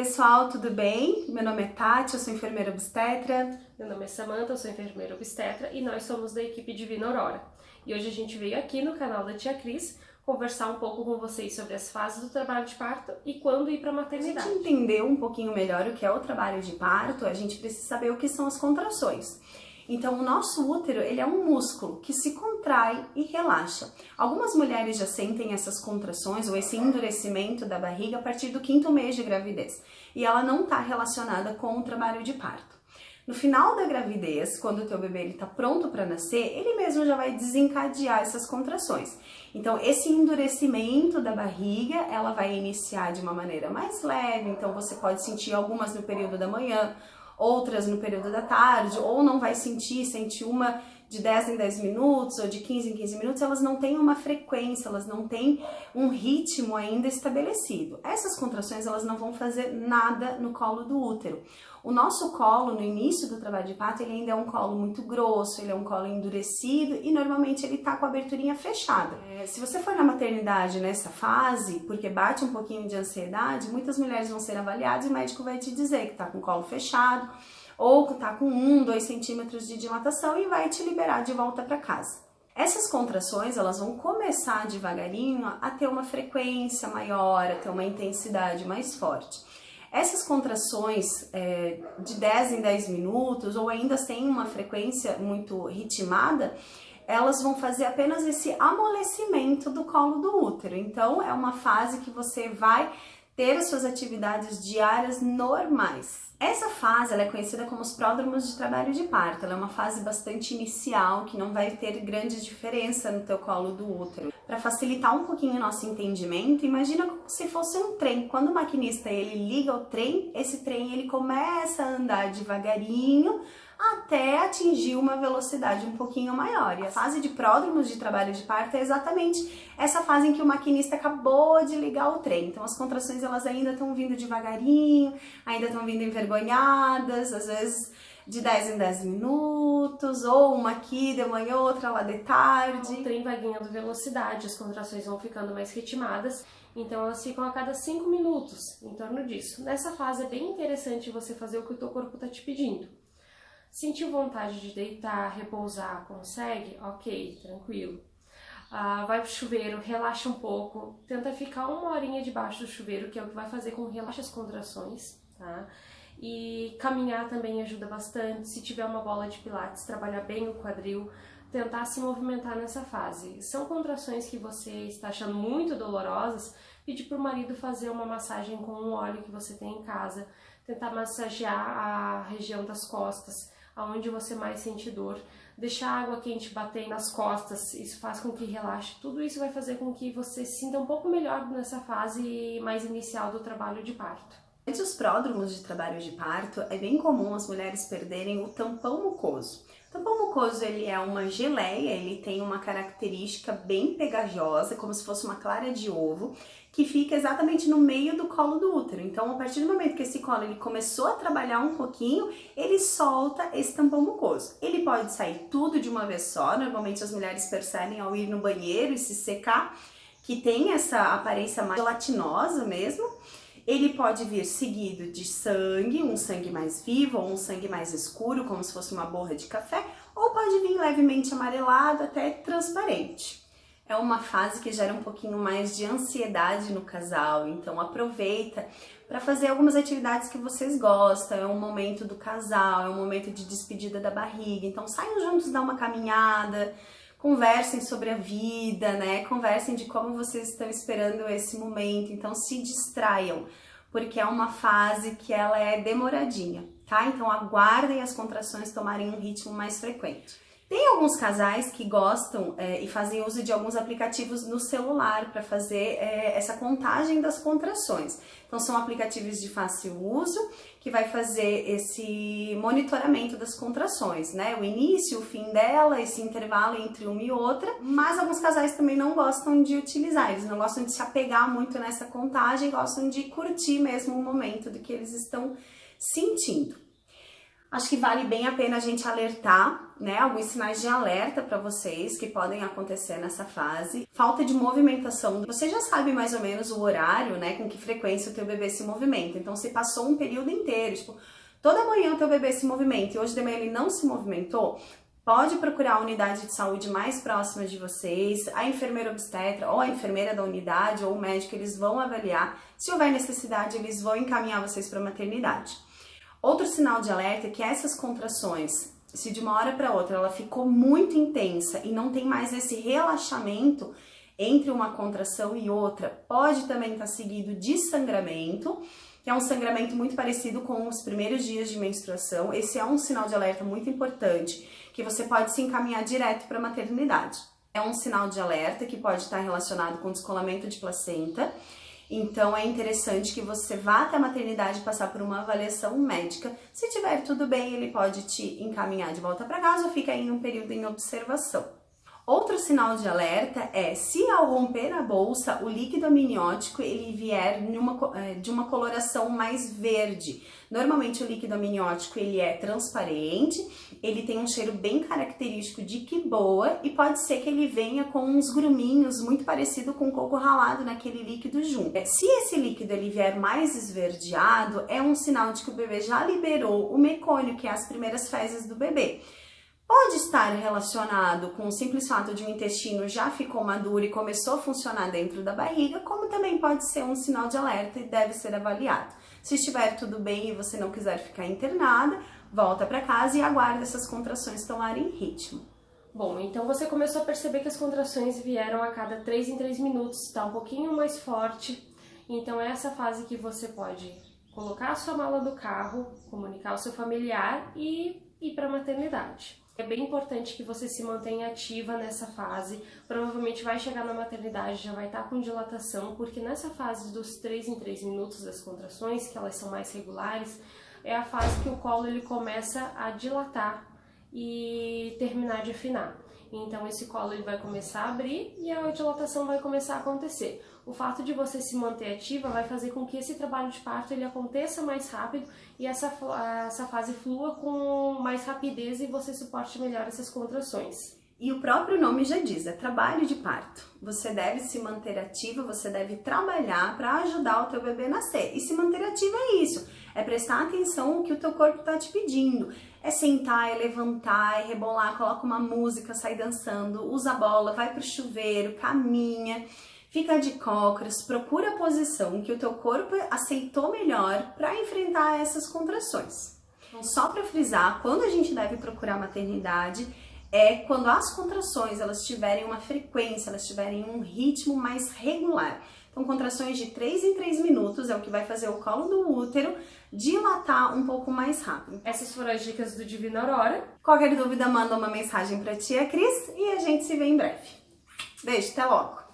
pessoal, tudo bem? Meu nome é Tati, eu sou enfermeira obstetra. Meu nome é Samantha, eu sou enfermeira obstetra e nós somos da equipe Divina Aurora. E hoje a gente veio aqui no canal da Tia Cris conversar um pouco com vocês sobre as fases do trabalho de parto e quando ir para a Para a maternidade. gente entender um pouquinho melhor o que é o trabalho de parto, a gente precisa saber o que são as contrações. Então, o nosso útero, ele é um músculo que se contrai e relaxa. Algumas mulheres já sentem essas contrações ou esse endurecimento da barriga a partir do 5º mês de gravidez. E ela não está relacionada com o trabalho de parto. No final da gravidez, quando o teu bebê está pronto para nascer, ele mesmo já vai desencadear essas contrações. Então, esse endurecimento da barriga, ela vai iniciar de uma maneira mais leve. Então, você pode sentir algumas no período da manhã, outras no período da tarde, ou não vai sente uma de 10 em 10 minutos ou de 15 em 15 minutos, elas não têm uma frequência, elas não têm um ritmo ainda estabelecido. Essas contrações, elas não vão fazer nada no colo do útero. O nosso colo, no início do trabalho de parto, ele ainda é um colo muito grosso, ele é um colo endurecido e normalmente ele tá com a aberturinha fechada. Se você for na maternidade nessa fase, porque bate um pouquinho de ansiedade, muitas mulheres vão ser avaliadas e o médico vai te dizer que tá com o colo fechado ou que tá com 1, 2 centímetros de dilatação e vai te liberar de volta para casa. Essas contrações, elas vão começar devagarinho a ter uma frequência maior, a ter uma intensidade mais forte. Essas contrações de 10 em 10 minutos ou ainda sem uma frequência muito ritmada, elas vão fazer apenas esse amolecimento do colo do útero. Então, é uma fase que você vai ter as suas atividades diárias normais. Essa fase ela é conhecida como os pródromos de trabalho de parto. Ela é uma fase bastante inicial, que não vai ter grande diferença no teu colo do útero. Para facilitar um pouquinho o nosso entendimento, imagina como se fosse um trem. Quando o maquinista ele liga o trem, esse trem ele começa a andar devagarinho até atingir uma velocidade um pouquinho maior. E a fase de pródromos de trabalho de parto é exatamente essa fase em que o maquinista acabou de ligar o trem. Então as contrações elas ainda estão vindo devagarinho, ainda estão vindo envergonhadas, às vezes de 10 em 10 minutos, ou uma aqui de manhã, outra lá de tarde. O trem vai ganhando velocidade, as contrações vão ficando mais ritmadas, então elas ficam a cada 5 minutos, em torno disso. Nessa fase é bem interessante você fazer o que o teu corpo está te pedindo. Sentiu vontade de deitar, repousar, consegue? Ok, tranquilo. Vai pro chuveiro, relaxa um pouco, tenta ficar 1 horinha debaixo do chuveiro, que é o que vai fazer com que relaxe as contrações, tá? E caminhar também ajuda bastante. Se tiver uma bola de pilates, trabalhar bem o quadril, tentar se movimentar nessa fase. São contrações que você está achando muito dolorosas, pedir pro marido fazer uma massagem com um óleo que você tem em casa, tentar massagear a região das costas, aonde você mais sente dor, deixar a água quente bater nas costas, isso faz com que relaxe. Tudo isso vai fazer com que você se sinta um pouco melhor nessa fase mais inicial do trabalho de parto. Durante os pródromos de trabalho de parto, é bem comum as mulheres perderem o tampão mucoso. O tampão mucoso ele é uma geleia, ele tem uma característica bem pegajosa, como se fosse uma clara de ovo, que fica exatamente no meio do colo do útero. Então, a partir do momento que esse colo ele começou a trabalhar um pouquinho, ele solta esse tampão mucoso. Ele pode sair tudo de uma vez só, normalmente as mulheres percebem ao ir no banheiro e se secar, que tem essa aparência mais gelatinosa mesmo. Ele pode vir seguido de sangue, um sangue mais vivo ou um sangue mais escuro, como se fosse uma borra de café, ou pode vir levemente amarelado até transparente. É uma fase que gera um pouquinho mais de ansiedade no casal, então aproveita para fazer algumas atividades que vocês gostam. É um momento do casal, é um momento de despedida da barriga, então saiam juntos dar uma caminhada, conversem sobre a vida, né? Conversem de como vocês estão esperando esse momento, então se distraiam, porque é uma fase que ela é demoradinha, tá? Então aguardem as contrações tomarem um ritmo mais frequente. Tem alguns casais que gostam e fazem uso de alguns aplicativos no celular para fazer essa contagem das contrações. Então são aplicativos de fácil uso que vai fazer esse monitoramento das contrações, né? O início, o fim dela, esse intervalo entre uma e outra. Mas alguns casais também não gostam de utilizar, eles não gostam de se apegar muito nessa contagem, gostam de curtir mesmo o momento do que eles estão sentindo. Acho que vale bem a pena a gente alertar, né, alguns sinais de alerta para vocês que podem acontecer nessa fase. Falta de movimentação. Você já sabe mais ou menos o horário, né, com que frequência o teu bebê se movimenta. Então, se passou um período inteiro, tipo, toda manhã o teu bebê se movimenta e hoje de manhã ele não se movimentou, pode procurar a unidade de saúde mais próxima de vocês, a enfermeira obstetra ou a enfermeira da unidade ou o médico, eles vão avaliar. Se houver necessidade, eles vão encaminhar vocês para a maternidade. Outro sinal de alerta é que essas contrações, se de uma hora para outra ela ficou muito intensa e não tem mais esse relaxamento entre uma contração e outra, pode também estar seguido de sangramento, que é um sangramento muito parecido com os primeiros dias de menstruação. Esse é um sinal de alerta muito importante, que você pode se encaminhar direto para a maternidade. É um sinal de alerta que pode estar relacionado com descolamento de placenta. Então, é interessante que você vá até a maternidade passar por uma avaliação médica. Se tiver tudo bem, ele pode te encaminhar de volta para casa ou fica aí um período em observação. Outro sinal de alerta é se ao romper a bolsa, o líquido amniótico ele vier de uma coloração mais verde. Normalmente o líquido amniótico ele é transparente, ele tem um cheiro bem característico de quiboa e pode ser que ele venha com uns gruminhos muito parecido com coco ralado naquele líquido junto. Se esse líquido ele vier mais esverdeado, é um sinal de que o bebê já liberou o mecônio, que é as primeiras fezes do bebê. Pode estar relacionado com o simples fato de o intestino já ficou maduro e começou a funcionar dentro da barriga, como também pode ser um sinal de alerta e deve ser avaliado. Se estiver tudo bem e você não quiser ficar internada, volta para casa e aguarda essas contrações tomarem ritmo. Bom, então você começou a perceber que as contrações vieram a cada 3 em 3 minutos, está um pouquinho mais forte. Então é essa fase que você pode colocar a sua mala do carro, comunicar ao seu familiar e ir para a maternidade. É bem importante que você se mantenha ativa nessa fase, provavelmente vai chegar na maternidade, já vai estar com dilatação, porque nessa fase dos 3 em 3 minutos das contrações, que elas são mais regulares, é a fase que o colo ele começa a dilatar e terminar de afinar. Então esse colo ele vai começar a abrir e a dilatação vai começar a acontecer. O fato de você se manter ativa vai fazer com que esse trabalho de parto ele aconteça mais rápido e essa fase flua com mais rapidez e você suporte melhor essas contrações. E o próprio nome já diz, é trabalho de parto. Você deve se manter ativa, você deve trabalhar para ajudar o teu bebê a nascer. E se manter ativa é isso, é prestar atenção no que o teu corpo está te pedindo. É sentar, é levantar, é rebolar, coloca uma música, sai dançando, usa a bola, vai pro chuveiro, caminha, fica de cócoras, procura a posição que o teu corpo aceitou melhor para enfrentar essas contrações. Então, só para frisar, quando a gente deve procurar maternidade, é quando as contrações elas tiverem uma frequência, elas tiverem um ritmo mais regular. Então, contrações de 3 em 3 minutos é o que vai fazer o colo do útero dilatar um pouco mais rápido. Essas foram as dicas do Divina Aurora. Qualquer dúvida, manda uma mensagem para tia Cris e a gente se vê em breve. Beijo, até logo!